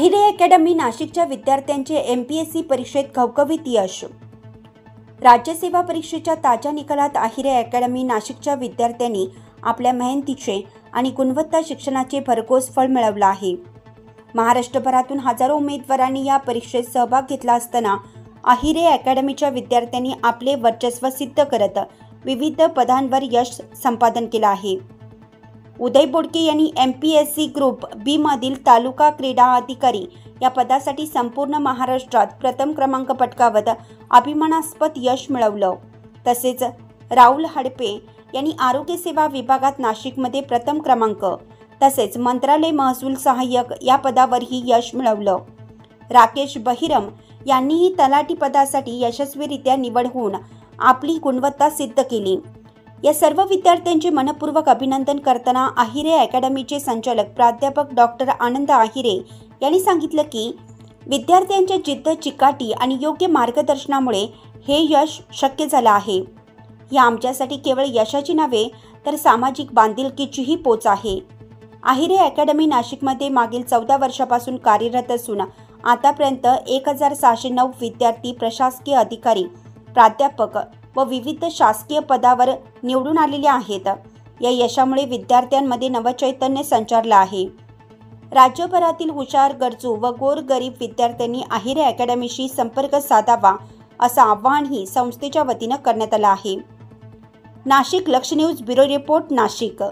Ahire academy नाशिकच्या विद्यार्थ्यांचे MPSC परीक्षेत घवघवीत यश। राज्यसेवा परीक्षेच्या ताज्या निकालात अहिरे अकॅडमी नाशिकच्या विद्यार्थ्यांनी आपल्या मेहनतीचे आणि गुणवत्ता शिक्षणाचे भरघोस फळ मिळवले आहे। महाराष्ट्रभरातून हजारो उमेदवारांनी या परीक्षेत सहभाग घेतला असताना अहिरे अकॅडमीच्या विद्यार्थ्यांनी आपले वर्चस्व सिद्ध करत विविध पदांवर यश संपादन केले आहे। उदय बोडके यांनी MPSC ग्रुप B मधील तालुका क्रीडा अधिकारी या पदासाठी संपूर्ण महाराष्ट्रात प्रथम क्रमांक पटकावत अभिमानास्पद यश मिळवलं। तसेच राहुल हडपे यांनी आरोग्य सेवा विभागात नाशिकमध्ये प्रथम क्रमांक तसेच मंत्रालय महसूल सहाय्यक या पदावरही यश मिळवलं। राकेश बहिरम यांनीही तलाठी पदासाठी यशस्वीरित्या निवड होऊन आपली गुणवत्ता सिद्ध केली। या सर्व विद्यार्थ्यांचे मनपूर्वक अभिनंदन करताना अहिरे अकॅडमीचे संचालक प्राध्यापक डॉक्टर आनंद अहिरे यांनी सांगितलं की विद्यार्थ्यांच्या जिद्द, चिकाटी आणि योग्य मार्गदर्शनामुळे हे यश शक्य झालं आहे। ही आमच्यासाठी केवळ यशाची नव्हे तर सामाजिक बांधिलकीचीही पोच आहे। अहिरे अकॅडमी नाशिकमध्ये मागील 14 वर्षापासून कार्यरत असून आतापर्यंत 1609 विद्यार्थी, प्रशासकीय अधिकारी, प्राध्यापक व विविध शासकीय पदावर निवडून आलेले आहेत। या यशामुळे विद्यार्थ्यांमध्ये नवचैतन्य संचारलं आहे। राज्यभरातील हुशार, गरजू व गोरगरीब विद्यार्थ्यांनी अहिरे अकॅडमीशी संपर्क साधावा असं आवाहनही संस्थेच्या वतीनं करण्यात आलं आहे। नाशिक लक्ष न्यूज ब्युरो रिपोर्ट, नाशिक।